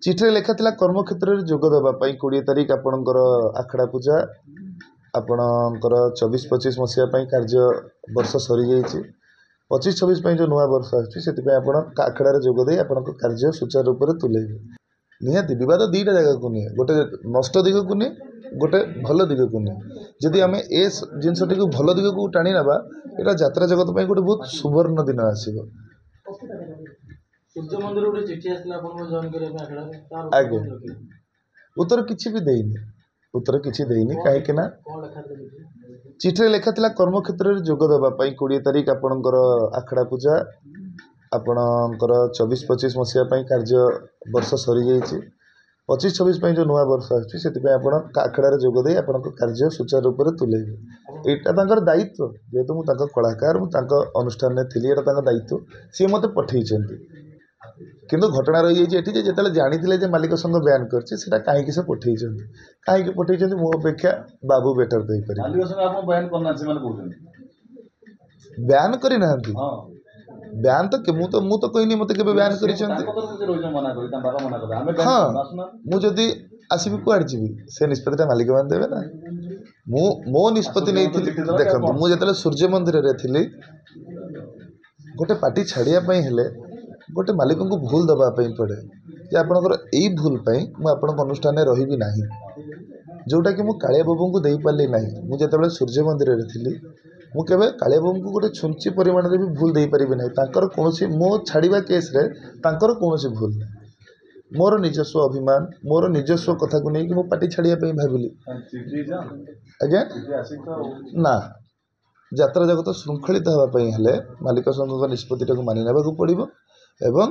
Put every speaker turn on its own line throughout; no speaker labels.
चिठी लेखा थिला कर्मक्षेत्र रे जोग देबा पई 20 तारिख आपणकर आखड़ा पूजा आपणकर 24-25 मसिया पई कार्य वर्ष सरी जाईछि 25-26 पई जो नुआ वर्ष आछि सेति पई आपण आखड़ा रे जोग देई आपण कार्य सुचारू रूप रे तुलेबे निहाती विवाद दीटा जगह को नहीं गोटे नष्ट दिग को नहीं गोटे भल दिग को नहीं जदि आम ए जिनसटी को भल दिग को टाणी नवा यहाँ यात्रा जगत गोटे बहुत सुवर्ण दिन आसो
सूर्य मंदिर गोटे चिठी आसला आपन जॉइन करे आखड़ा तार
आगे उत्तर किछि भी देइनी उत्तर किछि देइनी काहे कि ना
कोन लेखा दे
चिठी लेखा थिला कर्मक्षेत्र रे जोग देबा पई 20 तारिख आपणकर आखड़ा पूजा आपणकर 24-25 मसिया पई कार्य वर्ष सरी जाईछि 25-26 पई जो नुआ वर्ष आछि सेति पई आपण आखड़ा रे जोग देई आपण कार्य सुचारू रूप रे तुलेबे एटा तांकर दायित्व जेतु मु तांका कलाकार मु तांका अनुष्ठान ने थिली एटा तांका दायित्व से मते पठेइछन्ती किंतु घटना रही जाइए एठी जेतले जानिथिले जे मालिक संग बयान करछि सेटा काहे कि से पठेइछन्ती काहे कि पठेइछन्ती मो अपेक्षा बाबू बेटर देई पारि
मालिक संग आपण बयान करना से माने कहउछन्ती
बयान करि नाहंती
हां
बयान तो मु तो कहनी मते केबे बयान करिछन्ती
ताको तो रोज मना करी ता बाबा मना करे हमें
हाँ
सुना
मु जदि आसीबी कुआड जीवी से निष्पत्तिटा मालिक मान देबे ना मु मो निष्पत्ति नै थिली देखंतु मु जेतले सूर्य मंदिर रे थिली गोटे पार्टी छाड़िया पई हेले गोटे मालिक को भूल दबा पई पड़े जे आपनकर एई भूल पई मु आपनक अनुष्ठान रे रहिबी नाही जोटा कि मु कालिया बाबू को देई पारली नाही मु जेतले सूर्य मंदिर रे थिली मु केबे कालिया बाबू को गोटे छुंची परिमाण रे भी भूल देई परिबी नाही तांकर कोनोसी मो छाड़ीबा केस रे तांकर कोनोसी भूल नाही मोर निजस्व अभिमान मोर निजस्व कथा को नहीं कि मु पार्टी छाड़िया पई भाबिली आज्ञा ना यात्रा जगत श्रृंखलित हवा पई हेले मालिक संघ निष्पत्ति को मानि नेबा को पड़िबो एवं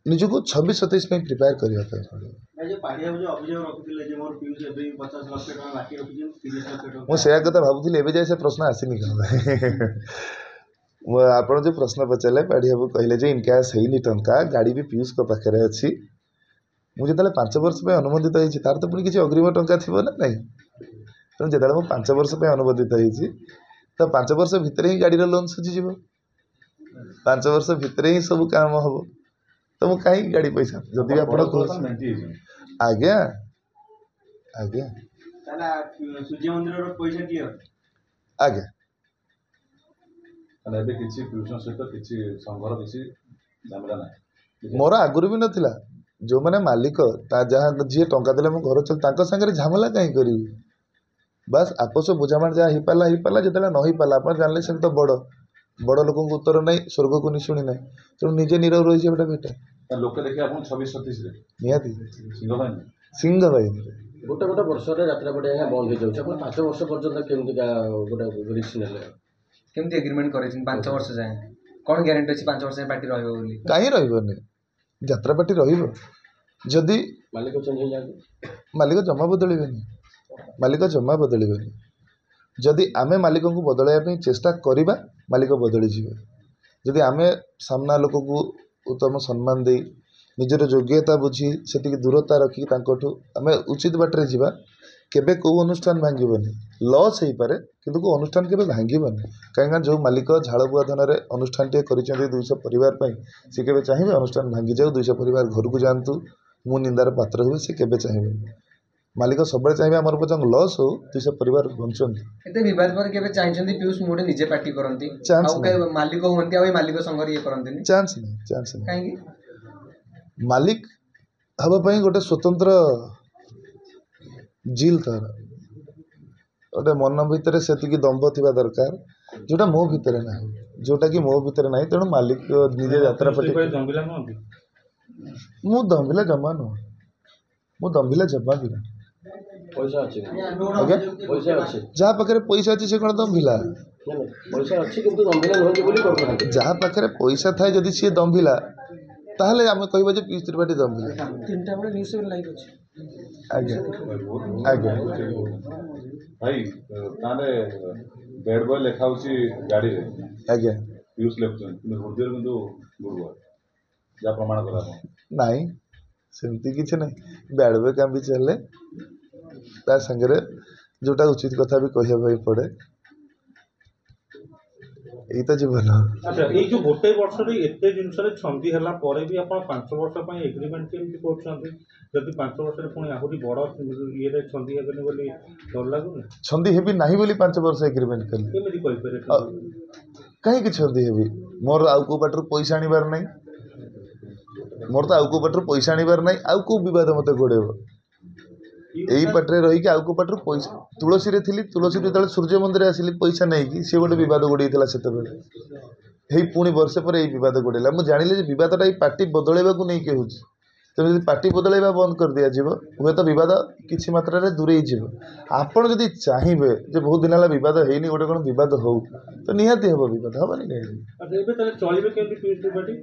निजको 26-27 में प्रिपेयर करिया पड़िबो
जे पाडिया जो अभियोग रखिथिले जे मोर पीयूष एबे 50 लाख टका बाकी रखिथिन 30 लाख टका
मु सेया कथा भाबुथिले एबे जाय से प्रश्न आसीनी मु आपण जो प्रश्न पचारले पाडिया बाबू कहले जे इनका सही टंका गाड़ी भी पीयूष को पाखरे अछि मु जेतले 5 वर्ष पे अनुमोदित होइछि तार तो पुनी किछि अग्रिम टंका थिबो ना नहीं तो जेतले मु 5 वर्ष पे अनुमोदित होइछि तो 5 वर्ष भितर ही गाड़ी रो लोन सुझि जिवो 5 वर्ष भितर ही सब काम हबो तो मु काहे गाड़ी पैसा जदि आपण आज्ञा आज्ञा
ताला सूर्य मंदिर रो पैसा कियो
आज्ञा
अने एबे किछि ट्यूशन सहित किछि संघर किछि झमेला नाही
मोर आगुरु भी नथिला जो माने मालिक ता जहां जे टंका देले मु घर चल तांका संगे झमेला काहे करिवि बस आपस बुझामण जा ही पाला जेतला न ही पाला आपण जानले से तो बड़ बड़ लोक को उत्तर नहीं स्वर्ग को नि सुनी नहीं तो निजे नीरव रही जे बेटा बेटा
लोक देखि आपण 26-27 रे
नियाती
सिंह भाई
गोटे गोटे वर्ष रे यात्रा पड़े बंद हो जाउछ अपन 5 वर्ष पर्यंत केमति का गोटे रिस्क नेले
केमति एग्रीमेंट करे 5 वर्ष जाए कोन ग्यारंटी अछि 5 वर्ष जाए पार्टी रहबो बोली
काहे रहबोनी यात्रा पार्टी रहइबो जदि
मालिक चेंज हो जाए
मालिक जमा बदलिबेनी मालिक जमा बदलिबेनी जदि आमे मालिक को बदलाया पे चेष्टा करिबा मालिक बदली जीवे जदि आमे सामना लोक को उत्तम सम्मान दे निजर योग्यता बुझी सेति दूरता रखी तांकोठु आमे उचित बाटरे जीवा केबे को अनुष्ठान भांगिबनी लॉस हेई पारे किंतु को अनुष्ठान केबे भांगिबनी काहेना जो मालिक झाड़ बुआ धन रे अनुष्ठान टे करिसेंती 200 परिवार पई से केबे चाहिबे अनुष्ठान भांगी जाऊ 200 परिवार घर को जानतु मु निंदार पात्र हुए से केबे चाहिबे मालिक सब चाहिए आम पर्यटन लॉस हो 200 परिवार बंचंती
एते विवाद पर केबे चाहिचंती पीयूष मोडे निजे पार्टी करंती
चांस
आउ के मालिक होंती आ मालिक संगर ये करंती
चांस नहीं
काहे की
मालिक हबा पई गोटे स्वतंत्र जिल तार गोटे मन भितर सेति की दंभ थिबा दरकार जोटा मो भितर ना जोटा कि मो भितर नाही तेणु मालिक निजे यात्रा पटी
दंबिला नहती
मु दंभिला जमा न मु दंभिला जमा भी ना
पैसा अछि
आगे
पैसा अछि
जहाँ पाखे पैसा अच्छी से कौन दंभिला
पैसा अछि किंतु दंबिला नहती बोली करथांती
जहाँ पाखे पैसा थाए जदि सी दंभिला ताहले आमे कहबो जे पीयूष त्रिपाठी दंभिला
तीनटा बडे न्यूज पे लाइव अछि
आगे आगे
भाई ताने बेड बॉय लेखा होची गाड़ी रे
आगे
पीयूष लेखुछन किंतु हृदय बिंदु गुरुवार जा प्रमाण करा
नहीं सेमती किसी नहीं बैड बॉय काम भी चले ता संगे जोटा उचित कथा भी कहया भाई पड़े ଏଇ ତ ଜୀବନ।
ଆଚ୍ଛା ଏଇ ଯୋଉ ଗୋଟେ ବର୍ଷରେ ଏତେ ଜିନିଷରେ ଛନ୍ଦି ହେଲା ପରେ ବି ଆପଣ 5 ବର୍ଷ ପାଇଁ ଏଗ୍ରିମେଣ୍ଟ କେମିତି କରୁଛନ୍ତି? ଯଦି 5 ବର୍ଷରେ ପୁଣି ଆହୁରି ବଡ଼ ଇଏରେ ଛନ୍ଦି ହେବେନି ବୋଲି ଡର ଲାଗୁନି?
ଛନ୍ଦି ହେବି ନାହିଁ ବୋଲି 5 ବର୍ଷ ଏଗ୍ରିମେଣ୍ଟ କଲି।
କେମିତି କହିପାରିବେ?
କାହିଁକି ଛନ୍ଦି ହେବି? ମୋର ଆଉ କେଉଁ ବାଟରୁ ପଇସା ଆଣିବାର ନାହିଁ। ମୋର ତ ଆଉ କେଉଁ ବାଟରୁ ପଇସା ଆଣିବାର ନାହିଁ। ଆଉ କେଉଁ ବିବାଦ ମୋତେ ଗୋଡ଼େଇବ? ଏଇ ପାଟରେ ରହିକି ଆଉ କେଉଁ ପାଟରୁ ପଇସା। ତୁଳସୀରେ ଥିଲି, ତୁଳସୀରୁ ଯେତେବେଳେ ସୂର୍ଯ୍ୟ ମନ୍ଦିର ଆସିଲି ପଇସା ନେଇକି, ସିଏ ଗୋଟେ ବିବାଦ ଗୋଡ଼େଇଥିଲା ସେତେବେଳେ। ହେଇ ପୁଣି ବର୍ଷେ ପରେ ଏଇ ବିବାଦ ଗୋଡ଼େଇଲା। ମୁଁ ଜାଣିଲି ଯେ ବିବାଦଟା ଏଇ ପାର୍ଟି ବଦଳେଇବାକୁ ନେଇକି ହେଉଛି। ତେଣୁ ଯଦି ପାର୍ଟି ବଦଳେଇବା ବନ୍ଦ କରିଦିଆଯିବ ହୁଏତ ବିବାଦ କିଛି ମାତ୍ରାରେ ଦୂରେଇ ଯିବ। ଆପଣ ଯଦି ଚାହିଁବେ ଯେ ବହୁତ ଦିନ ହେଲା ବିବାଦ ହେଇନି, ଗୋଟେ କ'ଣ ବିବାଦ ହଉ, ତ ନିହାତି ହେବ ବିବାଦ, ହେବନି କାହିଁକି?
ଏବେ ତାହେଲେ ଚଳିବେ କେମିତି ପିୟୁଷ ତ୍ରିପାଠୀ?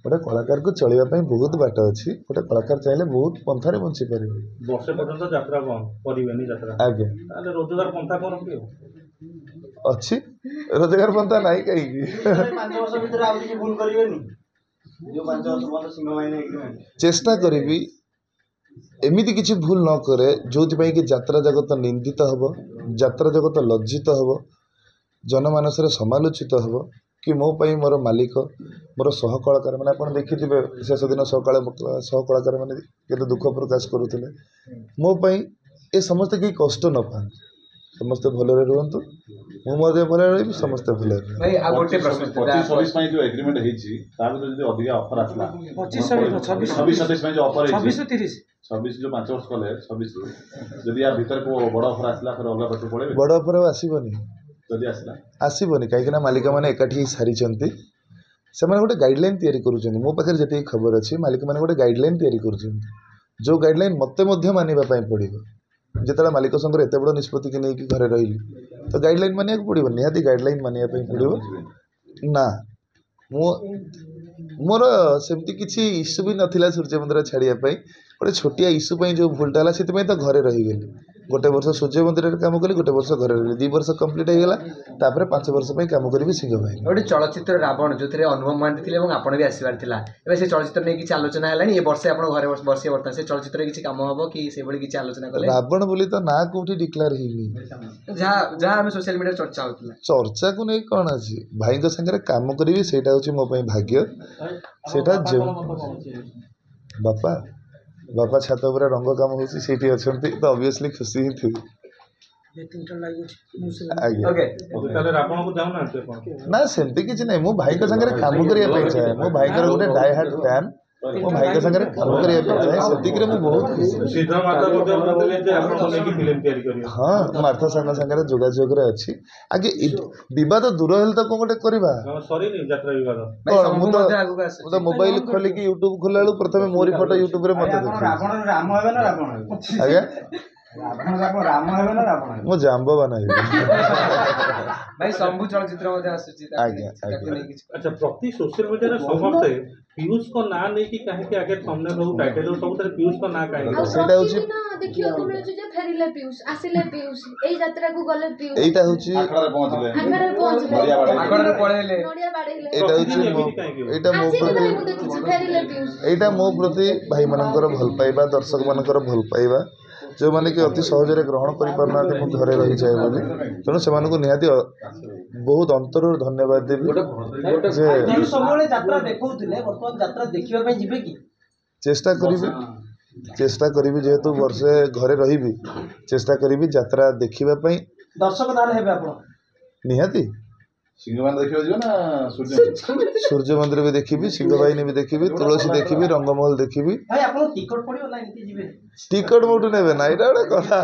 ଗୋଟେ କଳାକାରକୁ ଚଳିବା ପାଇଁ ବହୁତ ବାଟ ଅଛି। ଗୋଟେ କଳାକାର ଚାହିଁଲେ ବହୁତ ପନ୍ଥାରେ ବଞ୍ଚିପାରିବ।
ବର୍ଷେ ପର୍ଯ୍ୟନ୍ତ ଯାତ୍ରା ବନ୍ଦ କରିବେନି ଯାତ୍ରା?
ଆଜ୍ଞା
ତାହେଲେ ରୋଜଗାର ପନ୍ଥା କରନ୍ତି ଆଉ।
ଅଛି, ରୋଜଗାର ପନ୍ଥା ନାହିଁ କାହିଁକି?
5 ବର୍ଷ ଭିତରେ ଆଉ କିଛି ଭୁଲ କରିବେନି? ଯୋଉ 5 ବର୍ଷ ପର୍ଯ୍ୟନ୍ତ ସିଂହବାହିନୀ ଏଗ୍ରିମେଣ୍ଟ
ଚେଷ୍ଟା କରିବି ଏମିତି କିଛି ଭୁଲ ନ କରେ ଯେଉଁଥିପାଇଁ କି ଯାତ୍ରା ଜଗତ ନିନ୍ଦିତ ହେବ, ଯାତ୍ରା ଜଗତ ଲଜ୍ଜିତ ହେବ, ଜନମାନସରେ ସମାଲୋଚିତ ହେବ କି ମୋ ପାଇଁ ମୋର ମାଲିକ, ମୋର ସହକଳାକାରମାନେ, ଆପଣ ଦେଖିଥିବେ ଶେଷ ଦିନ ସହକଳାକାରମାନେ କେତେ ଦୁଃଖ ପ୍ରକାଶ କରୁଥିଲେ। ମୋ ପାଇଁ ଏ ସମସ୍ତେ କେହି କଷ୍ଟ ନ ପାଆନ୍ତୁ, ସମସ୍ତେ ଭଲରେ ରୁହନ୍ତୁ, ମୁଁ ମଧ୍ୟ ଭଲରେ ରହିବି, ସମସ୍ତେ ଭଲରେ ରହିବେ।
ଭାଇ ଆଉ ଗୋଟେ ପ୍ରଶ୍ନ
25-26 ପାଇଁ ଯୋଉ ଏଗ୍ରିମେଣ୍ଟ ହେଇଛି ତା ଭିତରେ ଯଦି ଅଧିକା ଅଫର ଆସିଲା 26-27 ପାଇଁ ଯୋଉ ଅଫର ହେଇଛି
26-30
26 ଯୋଉ 5 ବର୍ଷ କଲେ 26 ଯଦି ୟା ଭିତରେ କୋଉ ବଡ଼ ଅଫର ଆସିଲା ଫେର ଅଲଗା ପାଖକୁ ପଳେଇବେ?
ବଡ଼ ଅଫର ଆଉ ଆସିବନି,
ଯଦି ଆସିଲା
ଆସିବନି କାହିଁକିନା ମାଲିକମାନେ ଏକାଠି ହେଇ ସାରିଛନ୍ତି। ସେମାନେ ଗୋଟେ ଗାଇଡ଼ଲାଇନ୍ ତିଆରି କରୁଛନ୍ତି। ମୋ ପାଖରେ ଯେତିକି ଖବର ଅଛି ମାଲିକମାନେ ଗୋଟେ ଗାଇଡ଼ଲାଇନ୍ ତିଆରି କରୁଛନ୍ତି, ଯେଉଁ ଗାଇଡ଼ଲାଇନ୍ ମୋତେ ମଧ୍ୟ ମାନିବା ପାଇଁ ପଡ଼ିବ। ଯେତେବେଳେ ମାଲିକ ସଂଘର ଏତେ ବଡ଼ ନିଷ୍ପତ୍ତିକି ନେଇକି ଘରେ ରହିଲି ତ ଗାଇଡ଼ଲାଇନ୍ ମାନିବାକୁ ପଡ଼ିବ, ନିହାତି ଗାଇଡ଼ଲାଇନ୍ ମାନିବା ପାଇଁ ପଡ଼ିବ। ନା ମୋର ସେମିତି କିଛି ଇସ୍ୟୁ ବି ନଥିଲା ସୂର୍ଯ୍ୟ ମନ୍ଦିର ଛାଡ଼ିବା ପାଇଁ। ଗୋଟେ ଛୋଟିଆ ଇସ୍ୟୁ ପାଇଁ ଯେଉଁ ଭୁଲଟା ହେଲା ସେଥିପାଇଁ ତ ଘରେ ରହିଗଲି। ଗୋଟେ ବର୍ଷ ସୂର୍ଯ୍ୟ ମନ୍ଦିରରେ କାମ କଲି, ଗୋଟେ ବର୍ଷ ଘରେ ରହିଲି, 2 ବର୍ଷ କମ୍ପ୍ଲିଟ୍ ହେଇଗଲା। ତାପରେ 5 ବର୍ଷ ପାଇଁ କାମ କରିବି ସିଂହବାହିନୀ।
ଗୋଟେ ଚଳଚ୍ଚିତ୍ର ରାବଣ ଯେଉଁଥିରେ ଅନୁଭବ ମହାନ୍ତି ଥିଲେ ଏବଂ ଆପଣ ବି ଆସିବାର ଥିଲା। ଏବେ ସେ ଚଳଚ୍ଚିତ୍ର ନେଇ କିଛି ଆଲୋଚନା ହେଲାଣି? ଏ ବର୍ଷେ ଆପଣ ଘରେ ବସିବେ ବର୍ତ୍ତମାନ, ସେ ଚଳଚ୍ଚିତ୍ରରେ କିଛି କାମ ହେବ କି ସେଇଭଳି କିଛି ଆଲୋଚନା କଲେ?
ରାବଣ ବୋଲି ତ ନାଁ କୋଉଠି ଡିକ୍ଲେୟାର ହେଇନି।
ଯାହା ଆମେ ସୋସିଆଲ ମିଡ଼ିଆରେ ଚର୍ଚ୍ଚା ହେଉଥିଲା।
ଚର୍ଚ୍ଚାକୁ ନେଇ କ'ଣ ଅଛି? ଭାଇଙ୍କ ସାଙ୍ଗରେ କାମ କରିବି ସେଇଟା ହେଉଛି ମୋ ପାଇଁ ଭାଗ୍ୟ। ସେଇଟା ଯେଉଁ ବାପା ଛାତ ଉପରେ ରଙ୍ଗ କାମ ହେଉଛି ସେଇଠି ଅଛନ୍ତି, ତ ଅବଭିୟସଲି ଖୁସି ହିଁ ଥିବି। ଆଜ୍ଞା
ତାହେଲେ ରାବଣକୁ ଯାଉନାହାନ୍ତି ଆପଣ?
ନା ସେମିତି କିଛି ନାହିଁ, ମୁଁ ଭାଇଙ୍କ ସାଙ୍ଗରେ କାମ କରିବା ପାଇଁ ଚାହେଁ। ମୋ ଭାଇଙ୍କର ଗୋଟେ ଡାଇ ହାର୍ଟ ଫ୍ୟାନ୍, ମୋ ଭାଇଙ୍କ ସାଙ୍ଗରେ କାମ କରିବା ପାଇଁ ଚାହେଁ, ସେତିକିରେ ମୁଁ ବହୁତ ଖୁସି। ହଁ, ମାର୍ଥ ସାଙ୍ଗ ସାଙ୍ଗରେ ଯୋଗାଯୋଗରେ ଅଛି। ଆଗେ ବିବାଦ ଦୂର ହେଲେ ତ କ'ଣ ଗୋଟେ କରିବା। ମୁଁ ତ ମୋବାଇଲ ଖୋଲିକି ୟୁଟ୍ୟୁବ ଖୋଲିଲା ବେଳକୁ ପ୍ରଥମେ ମୋରି ଫଟୋ ୟୁଟ୍ୟୁବରେ ମୋତେ ଦେଖାଉଛି।
ରାମ ହେବେ ନା ରାବଣ ହେବେ?
ଆଜ୍ଞା
ରାମ ହେବେ ନା ରାବଣ ହେବେ?
ମୁଁ ଜାମ୍ବବାନ ହେବି।
ଭାଇ ଶମ୍ଭୁ ଚଳଚ୍ଚିତ୍ର ମଧ୍ୟ ଆସୁଛି।
ଆଜ୍ଞା
ଆଚ୍ଛା, ପ୍ରତି ସୋସିଆଲ ମିଡ଼ିଆରେ ସମସ୍ତେ ପିୟୁଷଙ୍କ ନାଁ ନେଇକି କାହିଁକି ଆଗେ ଥମ୍ବନେଲ ହଉ ଟାଇଟଲ ହଉ ସବୁଥିରେ ପିୟୁଷଙ୍କ ନାଁ କାହିଁକି?
ସେଇଟା ହେଉଛି
ଦେଖିବାକୁ ମିଳୁଛି ଯେ ଫେରିଲେ ପିୟୁଷ, ଆସିଲେ ପିୟୁଷ, ଏଇ ଯାତ୍ରାକୁ ଗଲେ ପିୟୁଷ,
ଏଇଟା ହେଉଛି
ଆଖଡ଼ାରେ ପହଞ୍ଚିଲେ
ଆଖଡ଼ାରେ ପହଞ୍ଚିଲେ,
ଆଗରେ ପଳେଇଲେ,
ନଡ଼ିଆ ବାଡ଼େଇଲେ,
ଏଇଟା ହେଉଛି
ଆଜି ବି ମୁଁ ଦେଖିଛି ଫେରିଲେ ପିୟୁଷ।
ଏଇଟା ମୋ ପ୍ରତି ଭାଇମାନଙ୍କର ଭଲ ପାଇବା, ଦର୍ଶକମାନଙ୍କର ଭଲ ପାଇବା, ଯେଉଁମାନେ କି ଅତି ସହଜରେ ଗ୍ରହଣ କରିପାରୁନାହାନ୍ତି ମୁଁ ଘରେ ରହିଯାଏ ବୋଲି। ତେଣୁ ସେମାନଙ୍କୁ ନିହାତି ବହୁତ ଅନ୍ତରରୁ ଧନ୍ୟବାଦ ଦେବି ଯେ
ସବୁବେଳେ ଯାତ୍ରା ଦେଖଉଥିଲେ, ବର୍ତ୍ତମାନ ଯାତ୍ରା ଦେଖିବା ପାଇଁ ଯିବେ କି?
ଚେଷ୍ଟା କରିବି ଯେହେତୁ ବର୍ଷେ ଘରେ ରହିବି, ଚେଷ୍ଟା କରିବି ଯାତ୍ରା ଦେଖିବା ପାଇଁ।
ଦର୍ଶକ ତାହେଲେ ହେବେ ଆପଣ?
ନିହାତି
ସିଂହବାହିନୀ ଦେଖିବାକୁ ଯିବେ ନା
ସୂର୍ଯ୍ୟ ମନ୍ଦିର ବି ଦେଖିବି, ସିଂହବାହିନୀ ବି ଦେଖିବି, ତୁଳସୀ ଦେଖିବି, ରଙ୍ଗମହଲ ଦେଖିବି।
ଭାଇ ଆପଣ ଟିକଟ ପଡ଼ିବ ନା ଏମିତି ଯିବେ?
ଟିକଟ ମୋଠୁ ନେବେ ନା, ଏଇଟା ଗୋଟେ କଥା।